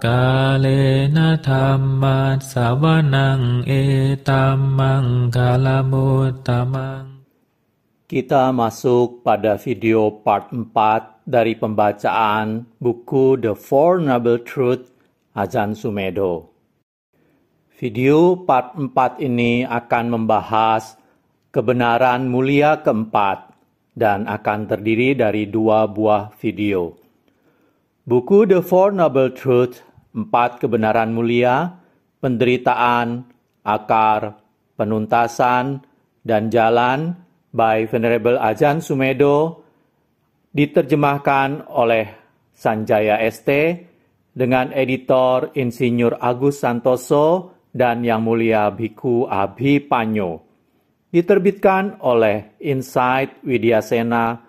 Kalena dhamma sawanang etamang kalamutamang. Kita masuk pada video part 4 dari pembacaan buku The Four Noble Truths Ajahn Sumedho. Video part 4 ini akan membahas kebenaran mulia keempat dan akan terdiri dari 2 buah video. Buku The Four Noble Truths, 4 kebenaran mulia, penderitaan, akar, penuntasan, dan jalan by Venerable Ajahn Sumedho diterjemahkan oleh Sanjaya ST dengan editor Insinyur Agus Santoso dan Yang Mulia Bhikkhu Abhi Panyo. Diterbitkan oleh Insight Widyasena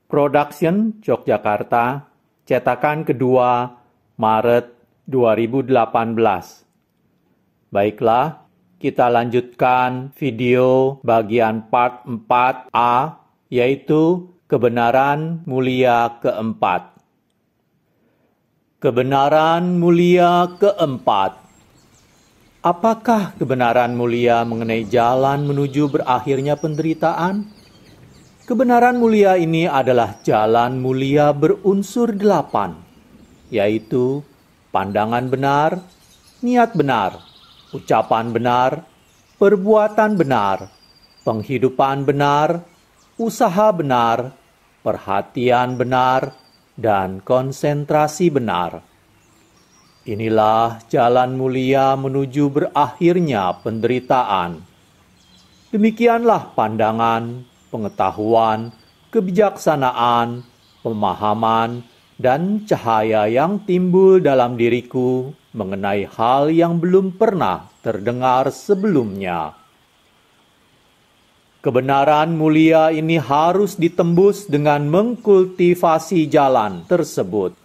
Production, Yogyakarta, cetakan kedua, Maret 2018. Baiklah, kita lanjutkan video bagian part 4A, yaitu kebenaran mulia keempat. Kebenaran mulia keempat. Apakah kebenaran mulia mengenai jalan menuju berakhirnya penderitaan? Kebenaran mulia ini adalah jalan mulia berunsur 8, yaitu pandangan benar, niat benar, ucapan benar, perbuatan benar, penghidupan benar, usaha benar, perhatian benar, dan konsentrasi benar. Inilah jalan mulia menuju berakhirnya penderitaan. Demikianlah pandangan, pengetahuan, kebijaksanaan, pemahaman, dan cahaya yang timbul dalam diriku mengenai hal yang belum pernah terdengar sebelumnya. Kebenaran mulia ini harus ditembus dengan mengkultivasi jalan tersebut.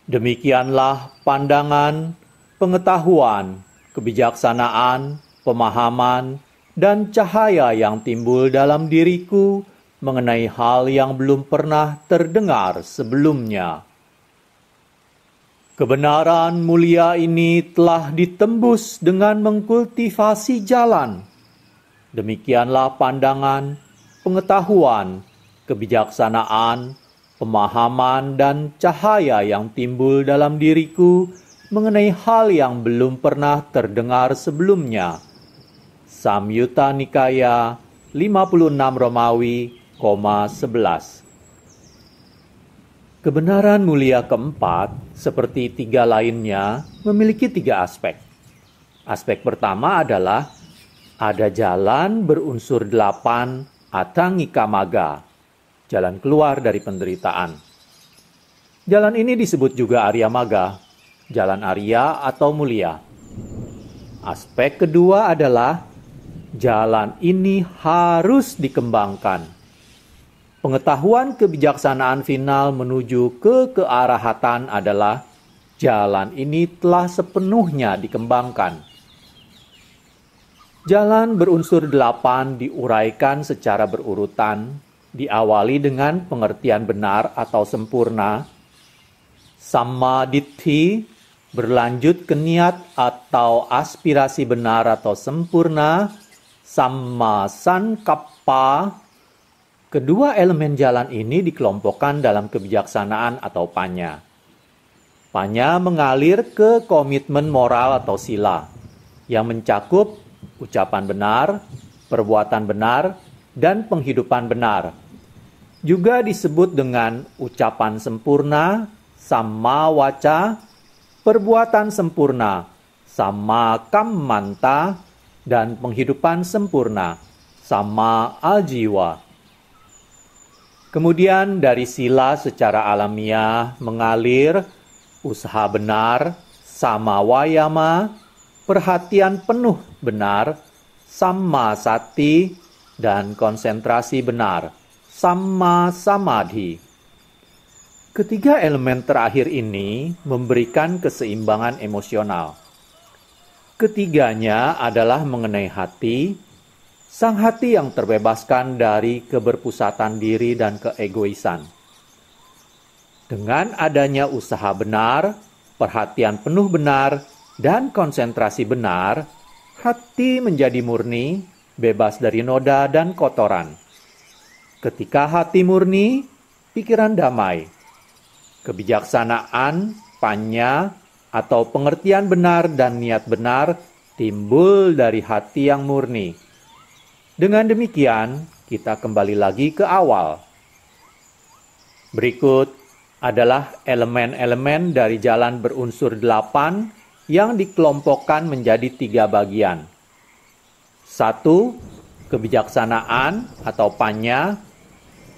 Demikianlah pandangan, pengetahuan, kebijaksanaan, pemahaman, dan cahaya yang timbul dalam diriku mengenai hal yang belum pernah terdengar sebelumnya. Kebenaran mulia ini telah ditembus dengan mengkultivasi jalan. Demikianlah pandangan, pengetahuan, kebijaksanaan, pemahaman, dan cahaya yang timbul dalam diriku mengenai hal yang belum pernah terdengar sebelumnya. Samyutta Nikaya 56 Romawi, 11. Kebenaran mulia keempat, seperti 3 lainnya, memiliki 3 aspek. Aspek pertama adalah ada jalan berunsur 8 Atangika Magga, jalan keluar dari penderitaan. Jalan ini disebut juga Arya Magga, jalan Arya atau mulia. Aspek kedua adalah jalan ini harus dikembangkan. Pengetahuan kebijaksanaan final menuju ke kearahatan adalah jalan ini telah sepenuhnya dikembangkan. Jalan berunsur 8 diuraikan secara berurutan, diawali dengan pengertian benar atau sempurna, Samma Ditti, berlanjut ke niat atau aspirasi benar atau sempurna, Samma Sankappa. Kedua elemen jalan ini dikelompokkan dalam kebijaksanaan atau panya. Panya mengalir ke komitmen moral atau sila, yang mencakup ucapan benar, perbuatan benar, dan penghidupan benar. Juga disebut dengan ucapan sempurna, Samma Waca, perbuatan sempurna, Samma Kammanta, dan penghidupan sempurna, Samma Ajiwa. Kemudian dari sila secara alamiah mengalir usaha benar, Samma Wayama, perhatian penuh benar, Samma Sati, dan konsentrasi benar, Samma Samadhi. Ketiga elemen terakhir ini memberikan keseimbangan emosional. Ketiganya adalah mengenai hati, sang hati yang terbebaskan dari keberpusatan diri dan keegoisan. Dengan adanya usaha benar, perhatian penuh benar, dan konsentrasi benar, hati menjadi murni, bebas dari noda dan kotoran. Ketika hati murni, pikiran damai. Kebijaksanaan, panya, atau pengertian benar dan niat benar timbul dari hati yang murni. Dengan demikian, kita kembali lagi ke awal. Berikut adalah elemen-elemen dari jalan berunsur 8 yang dikelompokkan menjadi 3 bagian. 1. Kebijaksanaan atau panya,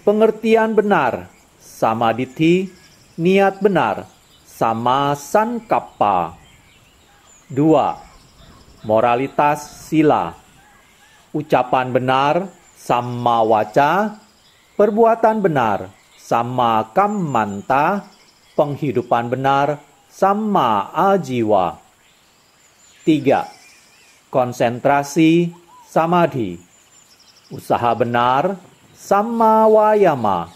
pengertian benar, samadhi, niat benar, sama sankappa. 2. Moralitas sila, ucapan benar, sama waca, perbuatan benar, sama kammanta, penghidupan benar, sama ajiwa. 3. Konsentrasi, samadhi, usaha benar, sama wayama,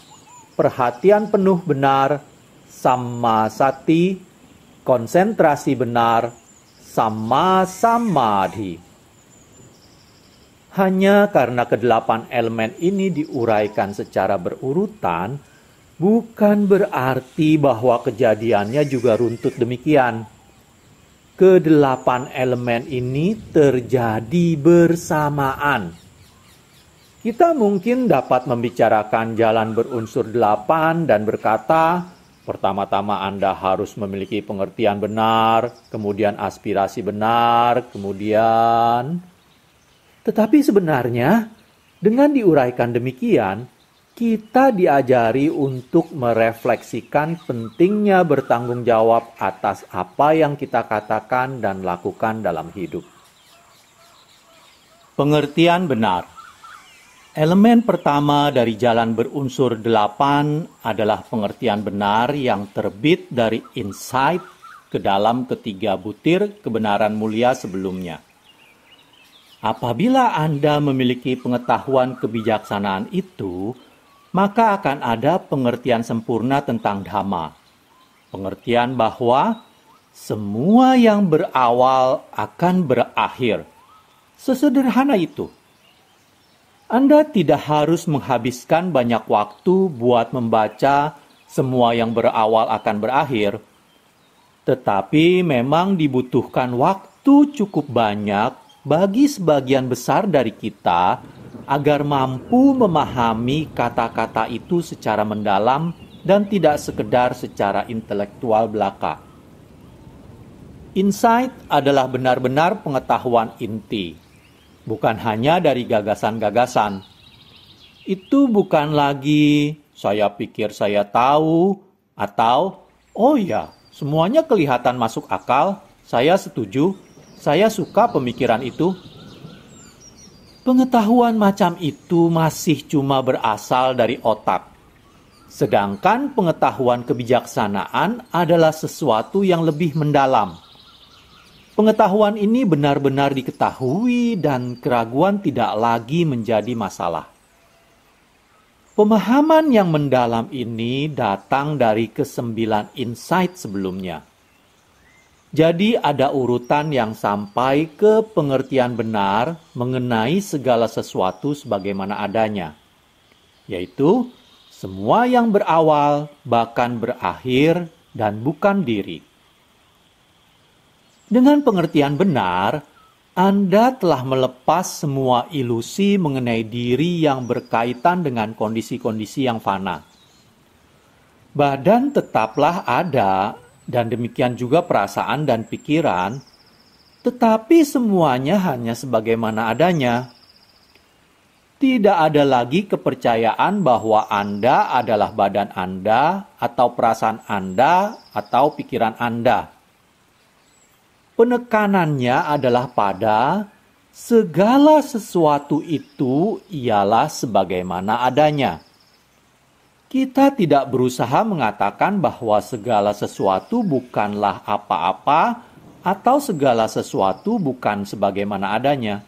perhatian penuh benar, sama sati, konsentrasi benar, sama samadhi. Hanya karena kedelapan elemen ini diuraikan secara berurutan, bukan berarti bahwa kejadiannya juga runtut demikian. Kedelapan elemen ini terjadi bersamaan. Kita mungkin dapat membicarakan jalan berunsur 8 dan berkata, pertama-tama Anda harus memiliki pengertian benar, kemudian aspirasi benar, kemudian... Tetapi sebenarnya, dengan diuraikan demikian, kita diajari untuk merefleksikan pentingnya bertanggung jawab atas apa yang kita katakan dan lakukan dalam hidup. Pengertian benar. Elemen pertama dari jalan berunsur 8 adalah pengertian benar yang terbit dari insight ke dalam ketiga butir kebenaran mulia sebelumnya. Apabila Anda memiliki pengetahuan kebijaksanaan itu, maka akan ada pengertian sempurna tentang Dhamma. Pengertian bahwa semua yang berawal akan berakhir. Sesederhana itu. Anda tidak harus menghabiskan banyak waktu buat membaca semua yang berawal akan berakhir. Tetapi memang dibutuhkan waktu cukup banyak bagi sebagian besar dari kita agar mampu memahami kata-kata itu secara mendalam dan tidak sekedar secara intelektual belaka. Insight adalah benar-benar pengetahuan inti, bukan hanya dari gagasan-gagasan. Itu bukan lagi saya pikir saya tahu atau oh ya, semuanya kelihatan masuk akal, saya setuju, saya suka pemikiran itu. Pengetahuan macam itu masih cuma berasal dari otak. Sedangkan pengetahuan kebijaksanaan adalah sesuatu yang lebih mendalam. Pengetahuan ini benar-benar diketahui dan keraguan tidak lagi menjadi masalah. Pemahaman yang mendalam ini datang dari ke-9 insight sebelumnya. Jadi ada urutan yang sampai ke pengertian benar mengenai segala sesuatu sebagaimana adanya. Yaitu, semua yang berawal bahkan berakhir dan bukan diri. Dengan pengertian benar, Anda telah melepas semua ilusi mengenai diri yang berkaitan dengan kondisi-kondisi yang fana. Badan tetaplah ada, dan demikian juga perasaan dan pikiran, tetapi semuanya hanya sebagaimana adanya. Tidak ada lagi kepercayaan bahwa Anda adalah badan Anda, atau perasaan Anda, atau pikiran Anda. Penekanannya adalah pada segala sesuatu itu ialah sebagaimana adanya. Kita tidak berusaha mengatakan bahwa segala sesuatu bukanlah apa-apa atau segala sesuatu bukan sebagaimana adanya.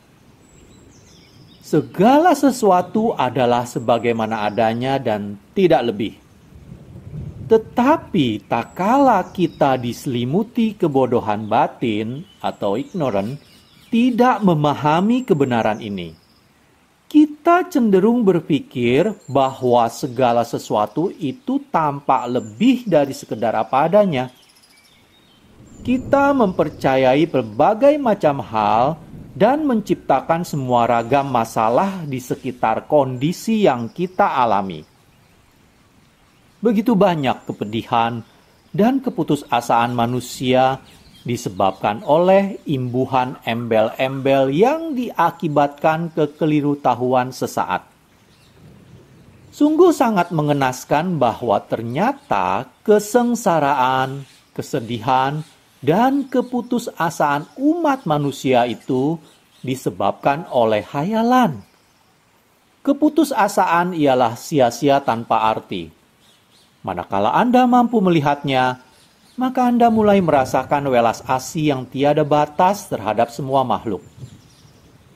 Segala sesuatu adalah sebagaimana adanya dan tidak lebih. Tetapi tak kala kita diselimuti kebodohan batin atau ignorant, tidak memahami kebenaran ini, kita cenderung berpikir bahwa segala sesuatu itu tampak lebih dari sekedar apa adanya. Kita mempercayai berbagai macam hal dan menciptakan semua ragam masalah di sekitar kondisi yang kita alami. Begitu banyak kepedihan dan keputusasaan manusia disebabkan oleh imbuhan embel-embel yang diakibatkan kekelirutahuan sesaat. Sungguh sangat mengenaskan bahwa ternyata kesengsaraan, kesedihan, dan keputusasaan umat manusia itu disebabkan oleh hayalan. Keputusasaan ialah sia-sia tanpa arti. Manakala Anda mampu melihatnya, maka Anda mulai merasakan welas asih yang tiada batas terhadap semua makhluk.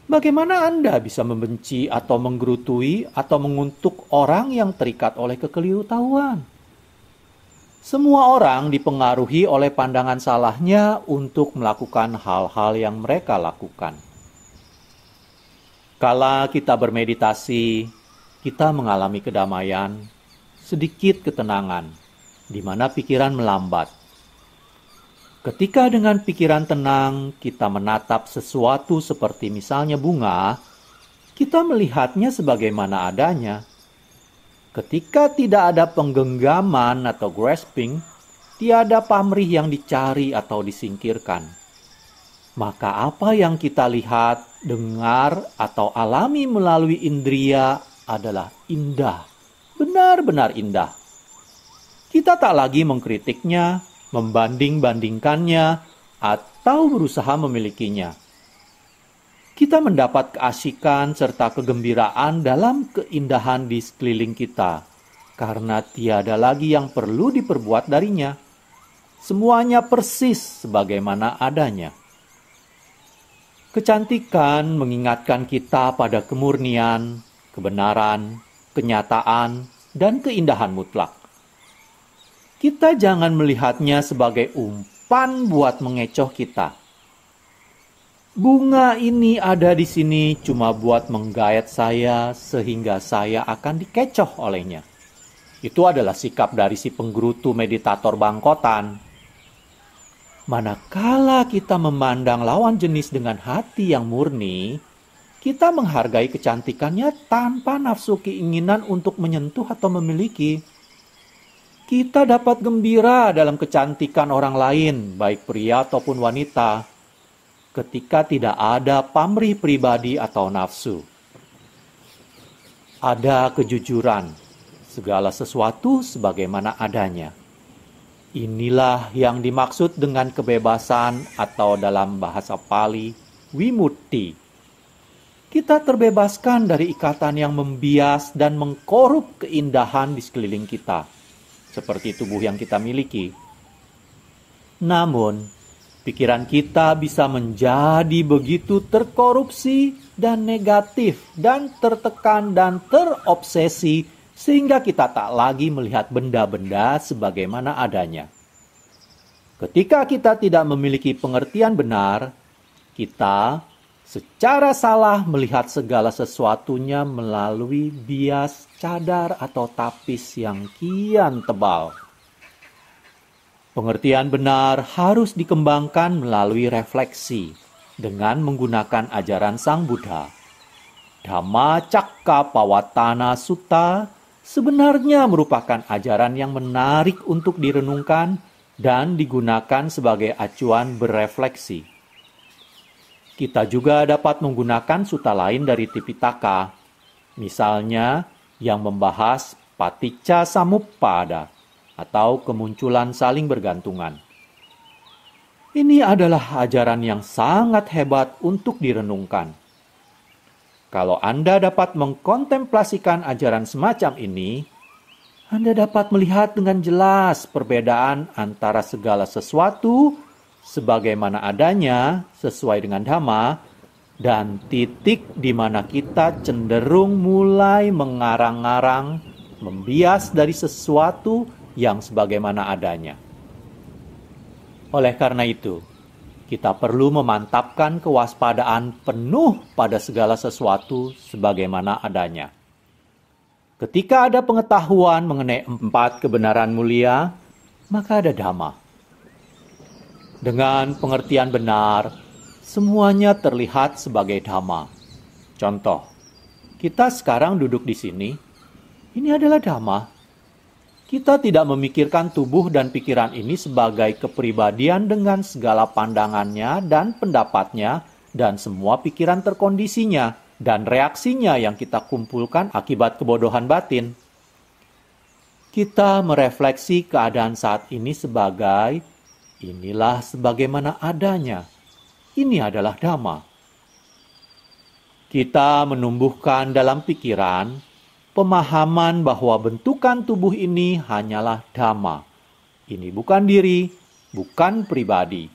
Bagaimana Anda bisa membenci atau menggerutui atau mengutuk orang yang terikat oleh kekelirutahuan? Semua orang dipengaruhi oleh pandangan salahnya untuk melakukan hal-hal yang mereka lakukan. Kala kita bermeditasi, kita mengalami kedamaian, sedikit ketenangan, di mana pikiran melambat. Ketika dengan pikiran tenang kita menatap sesuatu seperti misalnya bunga, kita melihatnya sebagaimana adanya. Ketika tidak ada penggenggaman atau grasping, tiada pamrih yang dicari atau disingkirkan. Maka apa yang kita lihat, dengar, atau alami melalui indria adalah indah. Benar-benar indah. Kita tak lagi mengkritiknya, membanding-bandingkannya, atau berusaha memilikinya. Kita mendapat keasikan serta kegembiraan dalam keindahan di sekeliling kita, karena tiada lagi yang perlu diperbuat darinya. Semuanya persis sebagaimana adanya. Kecantikan mengingatkan kita pada kemurnian, kebenaran, kenyataan, dan keindahan mutlak. Kita jangan melihatnya sebagai umpan buat mengecoh kita. Bunga ini ada di sini cuma buat menggayat saya sehingga saya akan dikecoh olehnya. Itu adalah sikap dari si penggerutu meditator bangkotan. Manakala kita memandang lawan jenis dengan hati yang murni, kita menghargai kecantikannya tanpa nafsu keinginan untuk menyentuh atau memiliki. Kita dapat gembira dalam kecantikan orang lain, baik pria ataupun wanita, ketika tidak ada pamrih pribadi atau nafsu. Ada kejujuran, segala sesuatu sebagaimana adanya. Inilah yang dimaksud dengan kebebasan atau dalam bahasa Pali, Wimutti. Kita terbebaskan dari ikatan yang membias dan mengkorup keindahan di sekeliling kita, seperti tubuh yang kita miliki. Namun, pikiran kita bisa menjadi begitu terkorupsi dan negatif dan tertekan dan terobsesi sehingga kita tak lagi melihat benda-benda sebagaimana adanya. Ketika kita tidak memiliki pengertian benar, kita secara salah melihat segala sesuatunya melalui bias cadar atau tapis yang kian tebal. Pengertian benar harus dikembangkan melalui refleksi dengan menggunakan ajaran Sang Buddha. Dhammacakkappavattana Sutta sebenarnya merupakan ajaran yang menarik untuk direnungkan dan digunakan sebagai acuan berefleksi. Kita juga dapat menggunakan sutta lain dari Tipitaka, misalnya yang membahas paticca samuppada atau kemunculan saling bergantungan. Ini adalah ajaran yang sangat hebat untuk direnungkan. Kalau Anda dapat mengkontemplasikan ajaran semacam ini, Anda dapat melihat dengan jelas perbedaan antara segala sesuatu sebagaimana adanya sesuai dengan Dhamma dan titik di mana kita cenderung mulai mengarang-arang, membias dari sesuatu yang sebagaimana adanya. Oleh karena itu, kita perlu memantapkan kewaspadaan penuh pada segala sesuatu sebagaimana adanya. Ketika ada pengetahuan mengenai 4 kebenaran mulia, maka ada Dhamma. Dengan pengertian benar, semuanya terlihat sebagai Dhamma. Contoh, kita sekarang duduk di sini, ini adalah Dhamma. Kita tidak memikirkan tubuh dan pikiran ini sebagai kepribadian dengan segala pandangannya dan pendapatnya dan semua pikiran terkondisinya dan reaksinya yang kita kumpulkan akibat kebodohan batin. Kita merefleksi keadaan saat ini sebagai inilah sebagaimana adanya. Ini adalah Dhamma. Kita menumbuhkan dalam pikiran pemahaman bahwa bentukan tubuh ini hanyalah Dhamma. Ini bukan diri, bukan pribadi.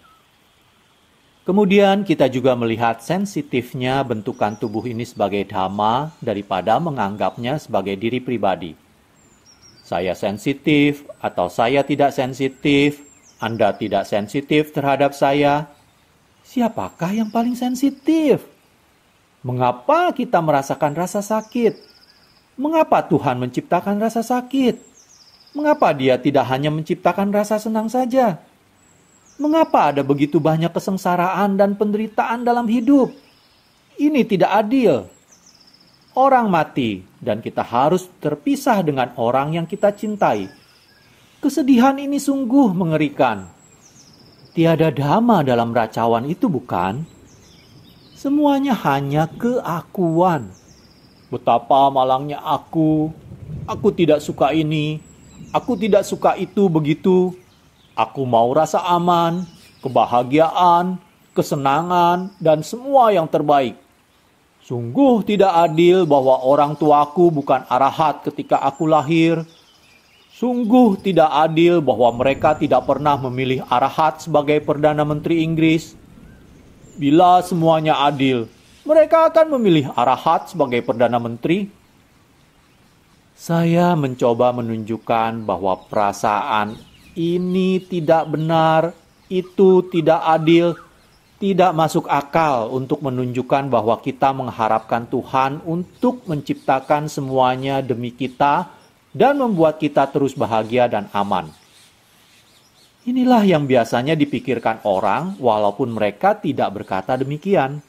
Kemudian kita juga melihat sensitifnya bentukan tubuh ini sebagai Dhamma daripada menganggapnya sebagai diri pribadi. Saya sensitif atau saya tidak sensitif, Anda tidak sensitif terhadap saya. Siapakah yang paling sensitif? Mengapa kita merasakan rasa sakit? Mengapa Tuhan menciptakan rasa sakit? Mengapa Dia tidak hanya menciptakan rasa senang saja? Mengapa ada begitu banyak kesengsaraan dan penderitaan dalam hidup? Ini tidak adil. Orang mati dan kita harus terpisah dengan orang yang kita cintai. Kesedihan ini sungguh mengerikan. Tiada Dhamma dalam racauan itu, bukan? Semuanya hanya keakuan. Betapa malangnya aku tidak suka ini, aku tidak suka itu begitu. Aku mau rasa aman, kebahagiaan, kesenangan, dan semua yang terbaik. Sungguh tidak adil bahwa orang tuaku bukan arahat ketika aku lahir. Sungguh tidak adil bahwa mereka tidak pernah memilih arahat sebagai Perdana Menteri Inggris. Bila semuanya adil, mereka akan memilih arahat sebagai Perdana Menteri. Saya mencoba menunjukkan bahwa perasaan ini tidak benar, itu tidak adil, tidak masuk akal untuk menunjukkan bahwa kita mengharapkan Tuhan untuk menciptakan semuanya demi kita dan membuat kita terus bahagia dan aman. Inilah yang biasanya dipikirkan orang walaupun mereka tidak berkata demikian.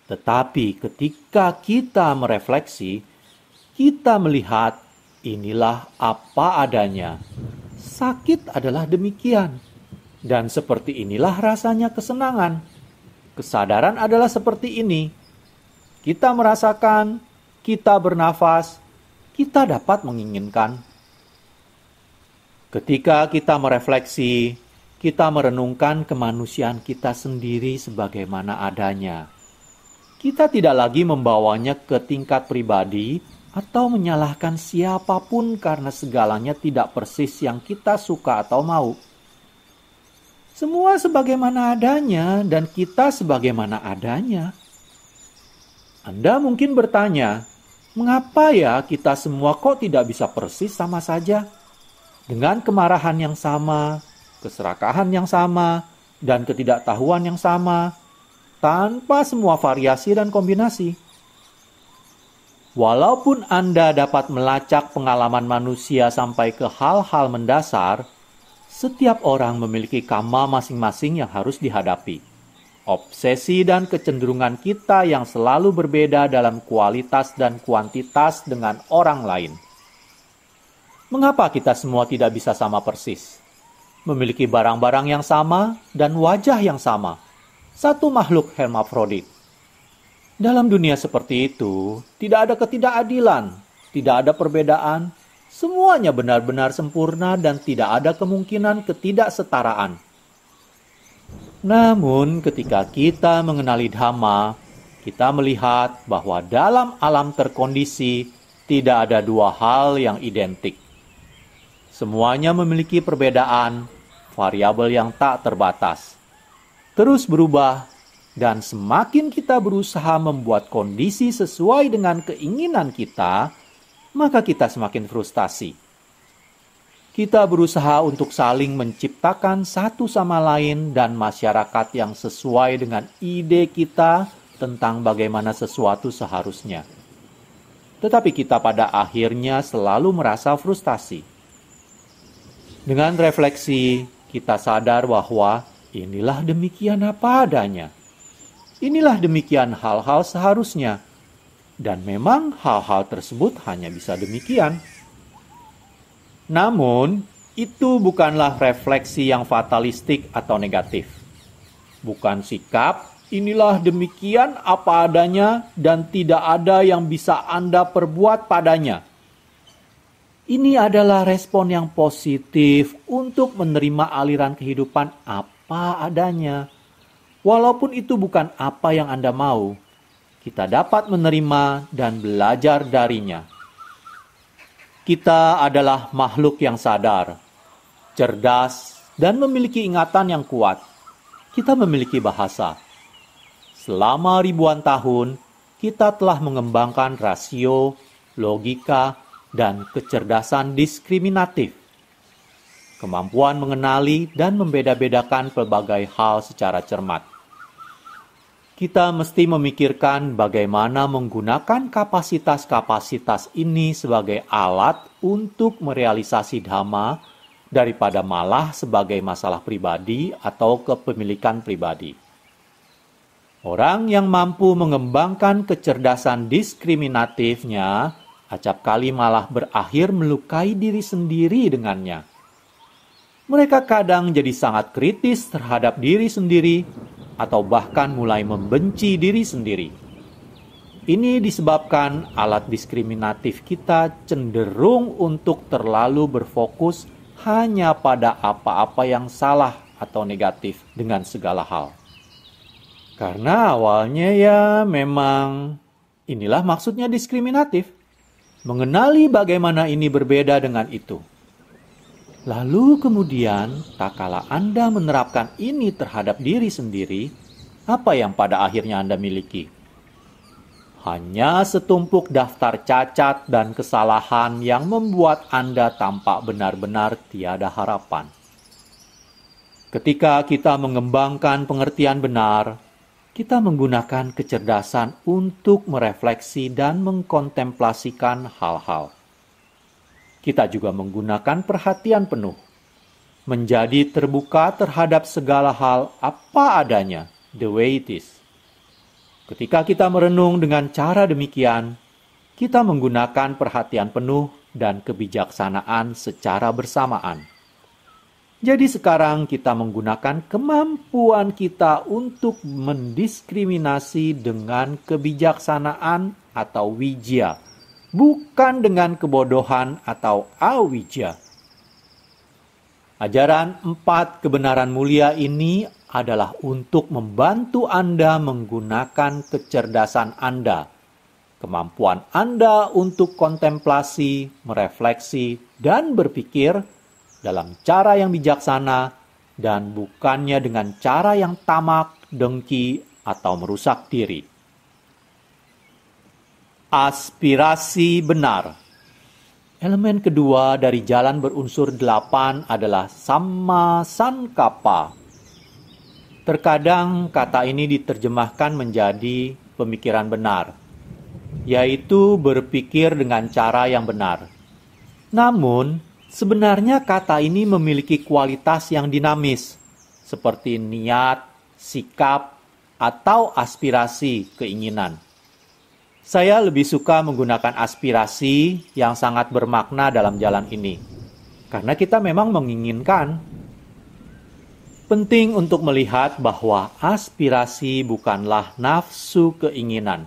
Tetapi ketika kita merefleksi, kita melihat inilah apa adanya. Sakit adalah demikian. Dan seperti inilah rasanya kesenangan. Kesadaran adalah seperti ini. Kita merasakan, kita bernafas, kita dapat menginginkan. Ketika kita merefleksi, kita merenungkan kemanusiaan kita sendiri sebagaimana adanya. Kita tidak lagi membawanya ke tingkat pribadi atau menyalahkan siapapun karena segalanya tidak persis yang kita suka atau mau. Semua sebagaimana adanya dan kita sebagaimana adanya. Anda mungkin bertanya, mengapa ya kita semua kok tidak bisa persis sama saja? Dengan kemarahan yang sama, keserakahan yang sama, dan ketidaktahuan yang sama, tanpa semua variasi dan kombinasi. Walaupun Anda dapat melacak pengalaman manusia sampai ke hal-hal mendasar, setiap orang memiliki kama masing-masing yang harus dihadapi. Obsesi dan kecenderungan kita yang selalu berbeda dalam kualitas dan kuantitas dengan orang lain. Mengapa kita semua tidak bisa sama persis? Memiliki barang-barang yang sama dan wajah yang sama. Satu makhluk hermafrodit. Dalam dunia seperti itu, tidak ada ketidakadilan, tidak ada perbedaan, semuanya benar-benar sempurna dan tidak ada kemungkinan ketidaksetaraan. Namun, ketika kita mengenali Dhamma, kita melihat bahwa dalam alam terkondisi tidak ada dua hal yang identik. Semuanya memiliki perbedaan, variabel yang tak terbatas. Terus berubah, dan semakin kita berusaha membuat kondisi sesuai dengan keinginan kita, maka kita semakin frustasi. Kita berusaha untuk saling menciptakan satu sama lain dan masyarakat yang sesuai dengan ide kita tentang bagaimana sesuatu seharusnya. Tetapi kita pada akhirnya selalu merasa frustasi. Dengan refleksi, kita sadar bahwa inilah demikian apa adanya. Inilah demikian hal-hal seharusnya. Dan memang hal-hal tersebut hanya bisa demikian. Namun, itu bukanlah refleksi yang fatalistik atau negatif. Bukan sikap, inilah demikian apa adanya dan tidak ada yang bisa Anda perbuat padanya. Ini adalah respon yang positif untuk menerima aliran kehidupan apa adanya. Walaupun itu bukan apa yang Anda mau, kita dapat menerima dan belajar darinya. Kita adalah makhluk yang sadar, cerdas, dan memiliki ingatan yang kuat. Kita memiliki bahasa. Selama ribuan tahun, kita telah mengembangkan rasio, logika, dan kecerdasan diskriminatif. Kemampuan mengenali dan membeda-bedakan pelbagai hal secara cermat. Kita mesti memikirkan bagaimana menggunakan kapasitas-kapasitas ini sebagai alat untuk merealisasi dhamma daripada malah sebagai masalah pribadi atau kepemilikan pribadi. Orang yang mampu mengembangkan kecerdasan diskriminatifnya acap kali malah berakhir melukai diri sendiri dengannya. Mereka kadang jadi sangat kritis terhadap diri sendiri atau bahkan mulai membenci diri sendiri. Ini disebabkan alat diskriminatif kita cenderung untuk terlalu berfokus hanya pada apa-apa yang salah atau negatif dengan segala hal. Karena awalnya ya memang inilah maksudnya diskriminatif. Mengenali bagaimana ini berbeda dengan itu. Lalu kemudian, tak kala Anda menerapkan ini terhadap diri sendiri, apa yang pada akhirnya Anda miliki? Hanya setumpuk daftar cacat dan kesalahan yang membuat Anda tampak benar-benar tiada harapan. Ketika kita mengembangkan pengertian benar, kita menggunakan kecerdasan untuk merefleksi dan mengkontemplasikan hal-hal. Kita juga menggunakan perhatian penuh, menjadi terbuka terhadap segala hal apa adanya, the way it is. Ketika kita merenung dengan cara demikian, kita menggunakan perhatian penuh dan kebijaksanaan secara bersamaan. Jadi sekarang kita menggunakan kemampuan kita untuk mendiskriminasi dengan kebijaksanaan atau wijaya, bukan dengan kebodohan atau awija. Ajaran 4 kebenaran mulia ini adalah untuk membantu Anda menggunakan kecerdasan Anda, kemampuan Anda untuk kontemplasi, merefleksi, dan berpikir dalam cara yang bijaksana dan bukannya dengan cara yang tamak, dengki, atau merusak diri. Aspirasi benar. Elemen kedua dari jalan berunsur 8 adalah samma sankappa. Terkadang kata ini diterjemahkan menjadi pemikiran benar, yaitu berpikir dengan cara yang benar. Namun, sebenarnya kata ini memiliki kualitas yang dinamis, seperti niat, sikap, atau aspirasi, keinginan. Saya lebih suka menggunakan aspirasi yang sangat bermakna dalam jalan ini, karena kita memang menginginkan. Penting untuk melihat bahwa aspirasi bukanlah nafsu keinginan.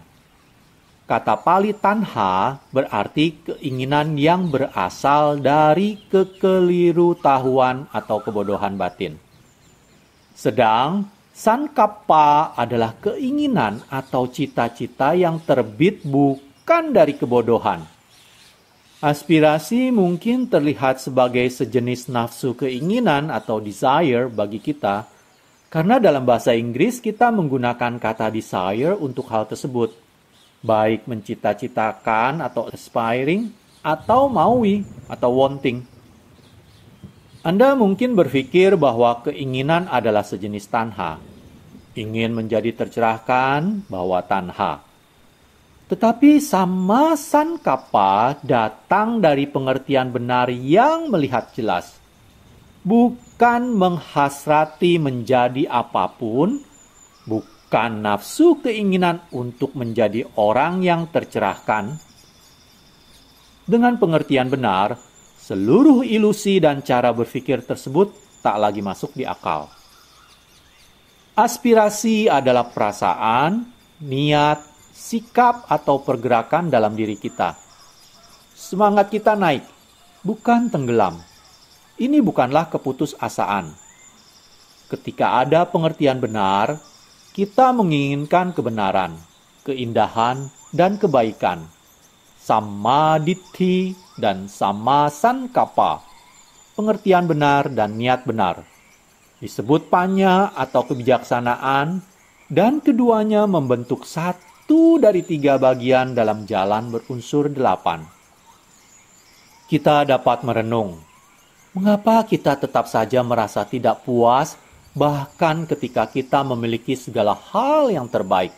Kata Pali tanha berarti keinginan yang berasal dari kekelirutahuan atau kebodohan batin. Sedang sankappa adalah keinginan atau cita-cita yang terbit bukan dari kebodohan. Aspirasi mungkin terlihat sebagai sejenis nafsu keinginan atau desire bagi kita, karena dalam bahasa Inggris kita menggunakan kata desire untuk hal tersebut, baik mencita-citakan atau aspiring, atau maui atau wanting. Anda mungkin berpikir bahwa keinginan adalah sejenis tanha. Ingin menjadi tercerahkan bahwa tanha. Tetapi sama sankapa datang dari pengertian benar yang melihat jelas. Bukan menghasrati menjadi apapun, bukan nafsu keinginan untuk menjadi orang yang tercerahkan. Dengan pengertian benar, seluruh ilusi dan cara berpikir tersebut tak lagi masuk di akal. Aspirasi adalah perasaan, niat, sikap atau pergerakan dalam diri kita. Semangat kita naik, bukan tenggelam. Ini bukanlah keputusasaan. Ketika ada pengertian benar, kita menginginkan kebenaran, keindahan, dan kebaikan. Samaditthi dan sama sankapa, pengertian benar dan niat benar. Disebut panya atau kebijaksanaan, dan keduanya membentuk satu dari 3 bagian dalam jalan berunsur 8. Kita dapat merenung, mengapa kita tetap saja merasa tidak puas bahkan ketika kita memiliki segala hal yang terbaik.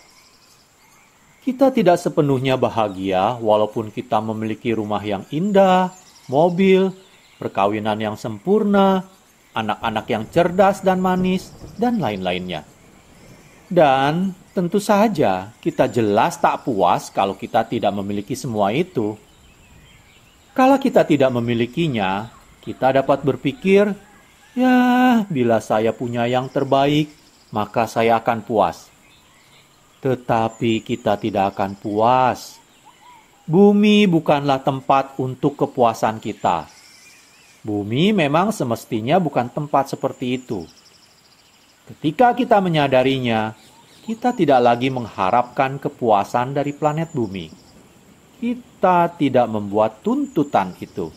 Kita tidak sepenuhnya bahagia walaupun kita memiliki rumah yang indah, mobil, perkawinan yang sempurna, anak-anak yang cerdas dan manis, dan lain-lainnya. Dan tentu saja kita jelas tak puas kalau kita tidak memiliki semua itu. Kalau kita tidak memilikinya, kita dapat berpikir, ya bila saya punya yang terbaik, maka saya akan puas. Tetapi kita tidak akan puas. Bumi bukanlah tempat untuk kepuasan kita. Bumi memang semestinya bukan tempat seperti itu. Ketika kita menyadarinya, kita tidak lagi mengharapkan kepuasan dari planet bumi. Kita tidak membuat tuntutan itu.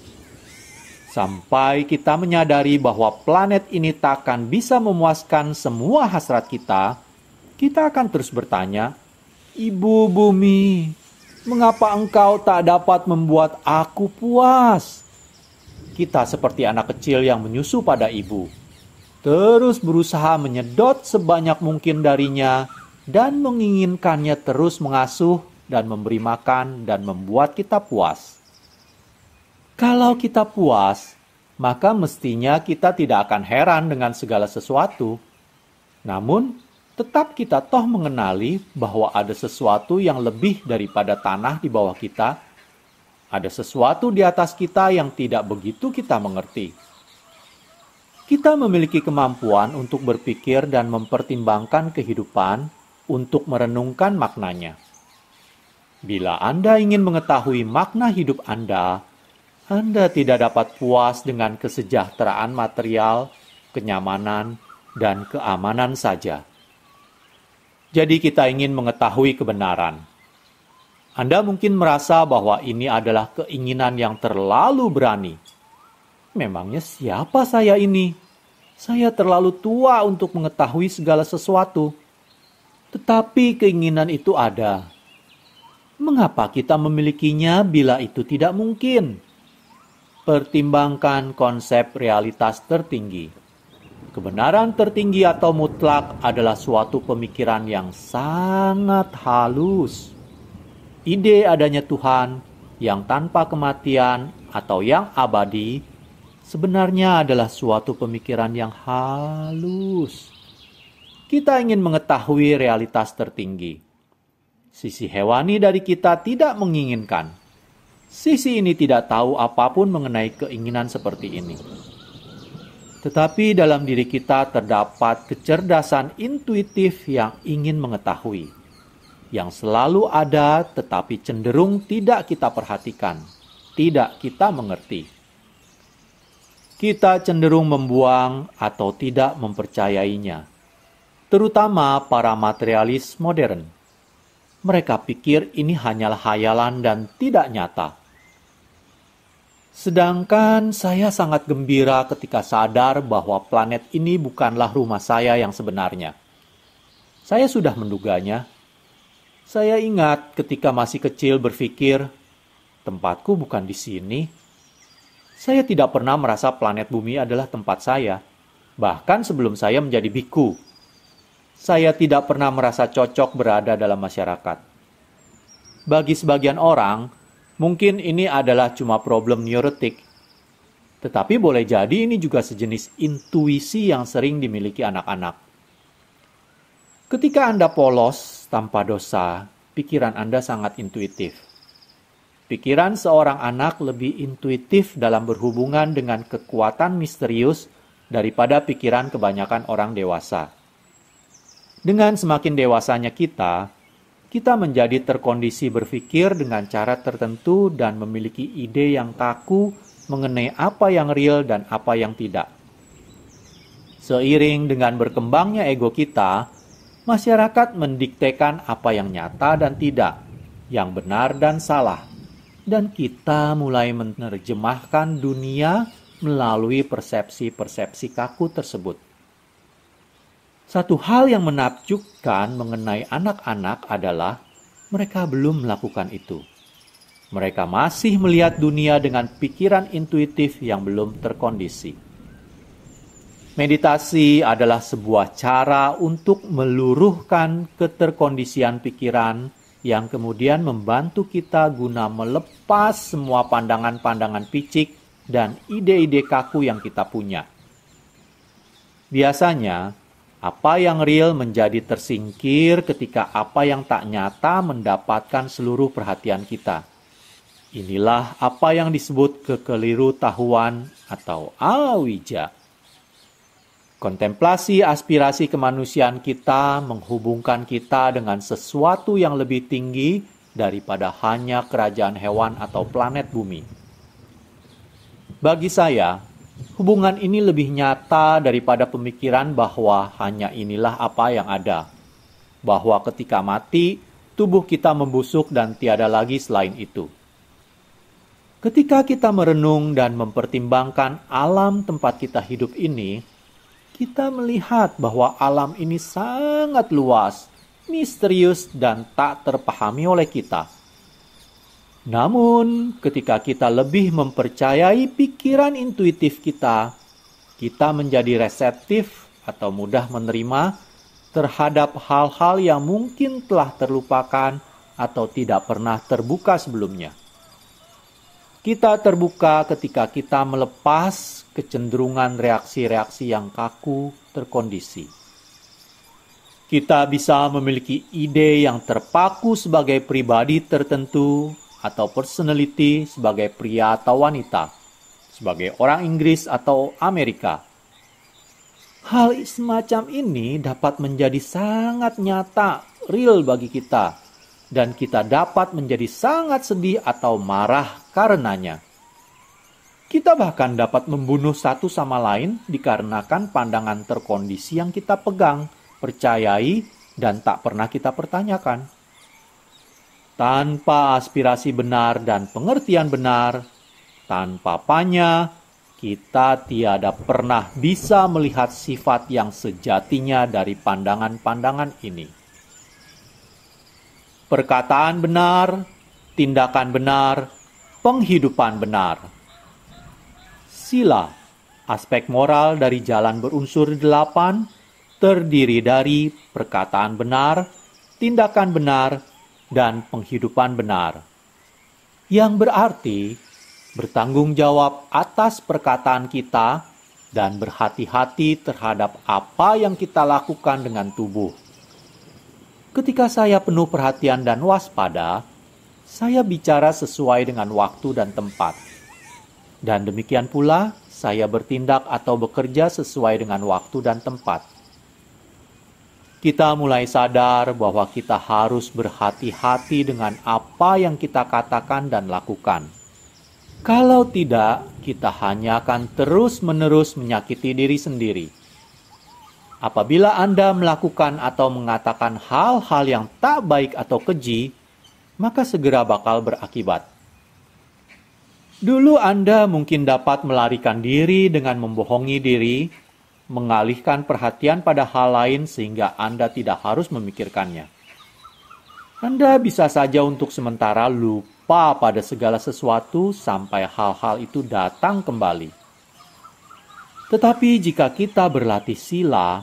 Sampai kita menyadari bahwa planet ini tak akan bisa memuaskan semua hasrat kita, kita akan terus bertanya, Ibu Bumi, mengapa engkau tak dapat membuat aku puas? Kita seperti anak kecil yang menyusu pada ibu, terus berusaha menyedot sebanyak mungkin darinya dan menginginkannya terus mengasuh dan memberi makan dan membuat kita puas. Kalau kita puas, maka mestinya kita tidak akan heran dengan segala sesuatu. Namun, tetap kita toh mengenali bahwa ada sesuatu yang lebih daripada tanah di bawah kita. Ada sesuatu di atas kita yang tidak begitu kita mengerti. Kita memiliki kemampuan untuk berpikir dan mempertimbangkan kehidupan untuk merenungkan maknanya. Bila Anda ingin mengetahui makna hidup Anda tidak dapat puas dengan kesejahteraan material, kenyamanan, dan keamanan saja. Jadi kita ingin mengetahui kebenaran. Anda mungkin merasa bahwa ini adalah keinginan yang terlalu berani. Memangnya siapa saya ini? Saya terlalu tua untuk mengetahui segala sesuatu. Tetapi keinginan itu ada. Mengapa kita memilikinya bila itu tidak mungkin? Pertimbangkan konsep realitas tertinggi. Kebenaran tertinggi atau mutlak adalah suatu pemikiran yang sangat halus. Ide adanya Tuhan yang tanpa kematian atau yang abadi sebenarnya adalah suatu pemikiran yang halus. Kita ingin mengetahui realitas tertinggi. Sisi hewani dari kita tidak menginginkan. Sisi ini tidak tahu apapun mengenai keinginan seperti ini. Tetapi dalam diri kita terdapat kecerdasan intuitif yang ingin mengetahui, yang selalu ada tetapi cenderung tidak kita perhatikan, tidak kita mengerti. Kita cenderung membuang atau tidak mempercayainya, terutama para materialis modern. Mereka pikir ini hanyalah hayalan dan tidak nyata. Sedangkan saya sangat gembira ketika sadar bahwa planet ini bukanlah rumah saya yang sebenarnya. Saya sudah menduganya. Saya ingat ketika masih kecil berpikir, tempatku bukan di sini. Saya tidak pernah merasa planet bumi adalah tempat saya, bahkan sebelum saya menjadi biku. Saya tidak pernah merasa cocok berada dalam masyarakat. Bagi sebagian orang, mungkin ini adalah cuma problem neurotik. Tetapi boleh jadi ini juga sejenis intuisi yang sering dimiliki anak-anak. Ketika Anda polos tanpa dosa, pikiran Anda sangat intuitif. Pikiran seorang anak lebih intuitif dalam berhubungan dengan kekuatan misterius daripada pikiran kebanyakan orang dewasa. Dengan semakin dewasanya kita menjadi terkondisi berpikir dengan cara tertentu dan memiliki ide yang kaku mengenai apa yang real dan apa yang tidak. Seiring dengan berkembangnya ego kita, masyarakat mendiktekan apa yang nyata dan tidak, yang benar dan salah. Dan kita mulai menerjemahkan dunia melalui persepsi-persepsi kaku tersebut. Satu hal yang menakjubkan mengenai anak-anak adalah mereka belum melakukan itu. Mereka masih melihat dunia dengan pikiran intuitif yang belum terkondisi. Meditasi adalah sebuah cara untuk meluruhkan keterkondisian pikiran yang kemudian membantu kita guna melepas semua pandangan-pandangan picik dan ide-ide kaku yang kita punya. Biasanya, apa yang real menjadi tersingkir ketika apa yang tak nyata mendapatkan seluruh perhatian kita. Inilah apa yang disebut kekelirutahuan atau awija. Kontemplasi aspirasi kemanusiaan kita menghubungkan kita dengan sesuatu yang lebih tinggi daripada hanya kerajaan hewan atau planet bumi. Bagi saya, hubungan ini lebih nyata daripada pemikiran bahwa hanya inilah apa yang ada. Bahwa ketika mati, tubuh kita membusuk dan tiada lagi selain itu. Ketika kita merenung dan mempertimbangkan alam tempat kita hidup ini, kita melihat bahwa alam ini sangat luas, misterius, dan tak terpahami oleh kita. Namun, ketika kita lebih mempercayai pikiran intuitif kita menjadi reseptif atau mudah menerima terhadap hal-hal yang mungkin telah terlupakan atau tidak pernah terbuka sebelumnya. Kita terbuka ketika kita melepas kecenderungan reaksi-reaksi yang kaku terkondisi. Kita bisa memiliki ide yang terpaku sebagai pribadi tertentu atau personality sebagai pria atau wanita, sebagai orang Inggris atau Amerika. Hal semacam ini dapat menjadi sangat nyata, real bagi kita. Dan kita dapat menjadi sangat sedih atau marah karenanya. Kita bahkan dapat membunuh satu sama lain dikarenakan pandangan terkondisi yang kita pegang, percayai, dan tak pernah kita pertanyakan. Tanpa aspirasi benar dan pengertian benar, tanpa panya, kita tiada pernah bisa melihat sifat yang sejatinya dari pandangan-pandangan ini. Perkataan benar, tindakan benar, penghidupan benar. Sila, aspek moral dari jalan berunsur 8, terdiri dari perkataan benar, tindakan benar, dan penghidupan benar. Yang berarti bertanggung jawab atas perkataan kita dan berhati-hati terhadap apa yang kita lakukan dengan tubuh. Ketika saya penuh perhatian dan waspada, saya bicara sesuai dengan waktu dan tempat. Dan demikian pula, saya bertindak atau bekerja sesuai dengan waktu dan tempat. Kita mulai sadar bahwa kita harus berhati-hati dengan apa yang kita katakan dan lakukan. Kalau tidak, kita hanya akan terus-menerus menyakiti diri sendiri. Apabila Anda melakukan atau mengatakan hal-hal yang tak baik atau keji, maka segera bakal berakibat. Dulu Anda mungkin dapat melarikan diri dengan membohongi diri, mengalihkan perhatian pada hal lain sehingga Anda tidak harus memikirkannya. Anda bisa saja untuk sementara lupa pada segala sesuatu sampai hal-hal itu datang kembali. Tetapi jika kita berlatih sila,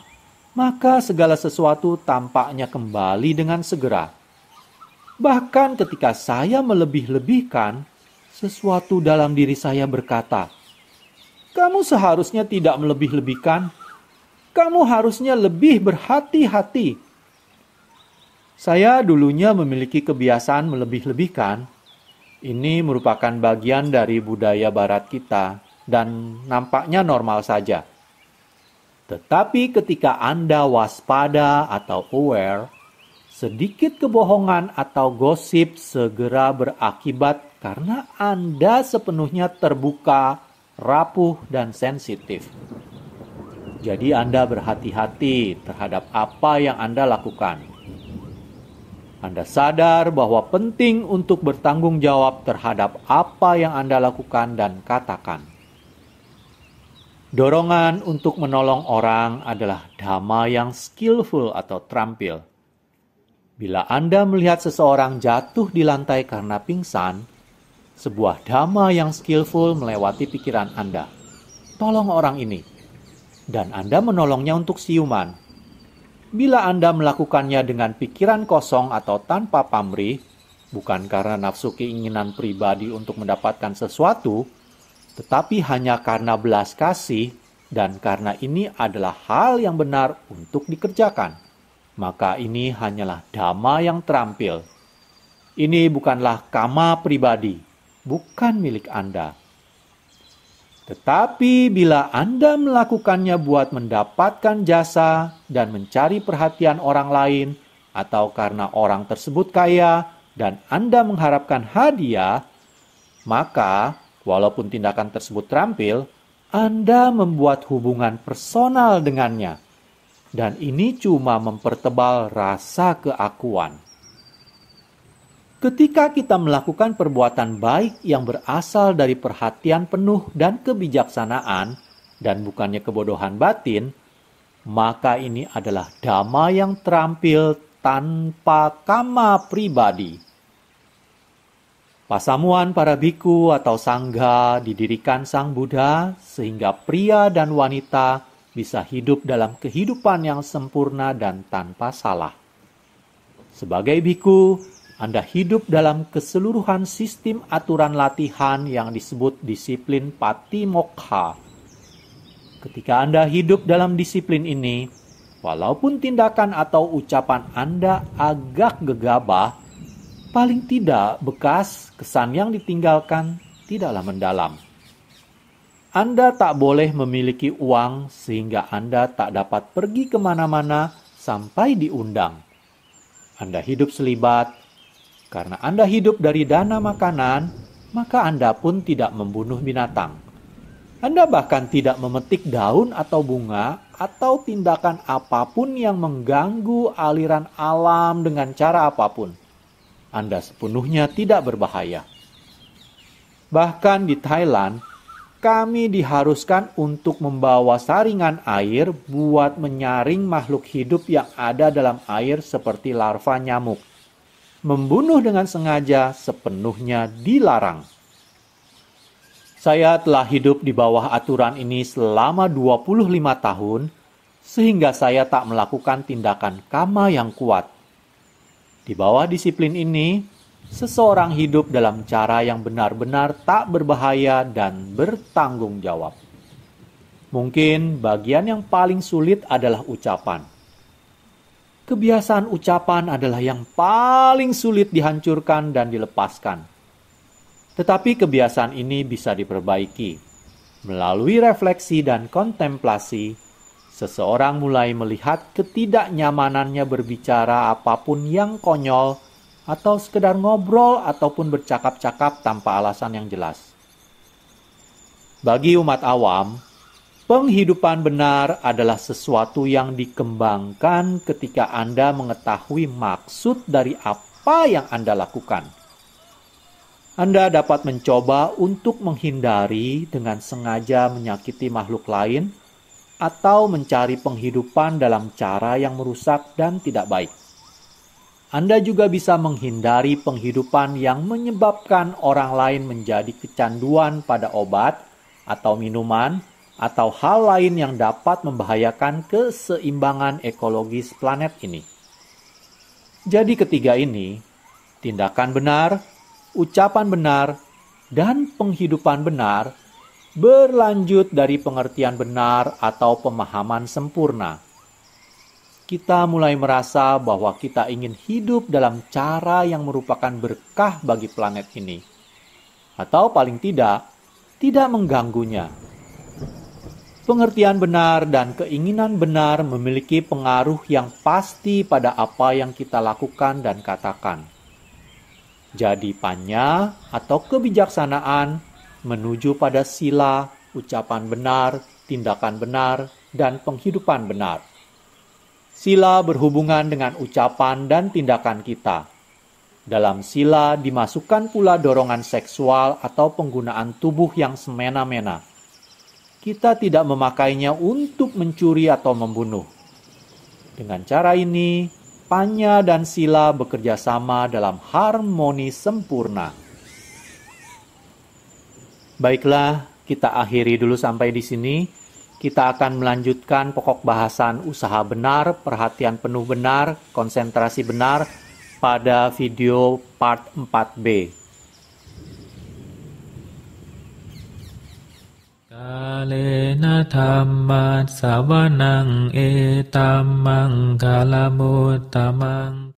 maka segala sesuatu tampaknya kembali dengan segera. Bahkan ketika saya melebih-lebihkan, sesuatu dalam diri saya berkata, "Kamu seharusnya tidak melebih-lebihkan. Kamu harusnya lebih berhati-hati." Saya dulunya memiliki kebiasaan melebih-lebihkan. Ini merupakan bagian dari budaya barat kita dan nampaknya normal saja. Tetapi ketika Anda waspada atau aware, sedikit kebohongan atau gosip segera berakibat karena Anda sepenuhnya terbuka, rapuh, dan sensitif. Jadi Anda berhati-hati terhadap apa yang Anda lakukan. Anda sadar bahwa penting untuk bertanggung jawab terhadap apa yang Anda lakukan dan katakan. Dorongan untuk menolong orang adalah dhamma yang skillful atau terampil. Bila Anda melihat seseorang jatuh di lantai karena pingsan, sebuah dhamma yang skillful melewati pikiran Anda. Tolong orang ini. Dan Anda menolongnya untuk siuman. Bila Anda melakukannya dengan pikiran kosong atau tanpa pamrih, bukan karena nafsu keinginan pribadi untuk mendapatkan sesuatu, tetapi hanya karena belas kasih dan karena ini adalah hal yang benar untuk dikerjakan, maka ini hanyalah dhamma yang terampil. Ini bukanlah kama pribadi, bukan milik Anda. Tetapi bila Anda melakukannya buat mendapatkan jasa dan mencari perhatian orang lain, atau karena orang tersebut kaya dan Anda mengharapkan hadiah, maka walaupun tindakan tersebut terampil, Anda membuat hubungan personal dengannya. Dan ini cuma mempertebal rasa keakuan. Ketika kita melakukan perbuatan baik yang berasal dari perhatian penuh dan kebijaksanaan, dan bukannya kebodohan batin, maka ini adalah dhamma yang terampil tanpa kama pribadi. Pasamuan para biku atau sangga didirikan Sang Buddha sehingga pria dan wanita bisa hidup dalam kehidupan yang sempurna dan tanpa salah. Sebagai biku, Anda hidup dalam keseluruhan sistem aturan latihan yang disebut disiplin Patimokkha. Ketika Anda hidup dalam disiplin ini, walaupun tindakan atau ucapan Anda agak gegabah, paling tidak bekas kesan yang ditinggalkan tidaklah mendalam. Anda tak boleh memiliki uang sehingga Anda tak dapat pergi kemana-mana sampai diundang. Anda hidup selibat. Karena Anda hidup dari dana makanan, maka Anda pun tidak membunuh binatang. Anda bahkan tidak memetik daun atau bunga atau tindakan apapun yang mengganggu aliran alam dengan cara apapun. Anda sepenuhnya tidak berbahaya. Bahkan di Thailand, kami diharuskan untuk membawa saringan air buat menyaring makhluk hidup yang ada dalam air seperti larva nyamuk. Membunuh dengan sengaja sepenuhnya dilarang. Saya telah hidup di bawah aturan ini selama 25 tahun, sehingga saya tak melakukan tindakan kama yang kuat. Di bawah disiplin ini, seseorang hidup dalam cara yang benar-benar tak berbahaya dan bertanggung jawab. Mungkin bagian yang paling sulit adalah ucapan. Kebiasaan ucapan adalah yang paling sulit dihancurkan dan dilepaskan. Tetapi kebiasaan ini bisa diperbaiki. Melalui refleksi dan kontemplasi, seseorang mulai melihat ketidaknyamanannya berbicara apapun yang konyol, atau sekedar ngobrol ataupun bercakap-cakap tanpa alasan yang jelas. Bagi umat awam, penghidupan benar adalah sesuatu yang dikembangkan ketika Anda mengetahui maksud dari apa yang Anda lakukan. Anda dapat mencoba untuk menghindari dengan sengaja menyakiti makhluk lain atau mencari penghidupan dalam cara yang merusak dan tidak baik. Anda juga bisa menghindari penghidupan yang menyebabkan orang lain menjadi kecanduan pada obat atau minuman atau hal lain yang dapat membahayakan keseimbangan ekologis planet ini. Jadi ketiga ini, tindakan benar, ucapan benar, dan penghidupan benar berlanjut dari pengertian benar atau pemahaman sempurna. Kita mulai merasa bahwa kita ingin hidup dalam cara yang merupakan berkah bagi planet ini. Atau paling tidak mengganggunya. Pengertian benar dan keinginan benar memiliki pengaruh yang pasti pada apa yang kita lakukan dan katakan. Jadi panya atau kebijaksanaan menuju pada sila, ucapan benar, tindakan benar, dan penghidupan benar. Sila berhubungan dengan ucapan dan tindakan kita. Dalam sila dimasukkan pula dorongan seksual atau penggunaan tubuh yang semena-mena. Kita tidak memakainya untuk mencuri atau membunuh. Dengan cara ini, panya dan sila bekerja sama dalam harmoni sempurna. Baiklah, kita akhiri dulu sampai di sini. Kita akan melanjutkan pokok bahasan usaha benar, perhatian penuh benar, konsentrasi benar pada video part 4B. Kalena dhamma savanang etammang kalamutamang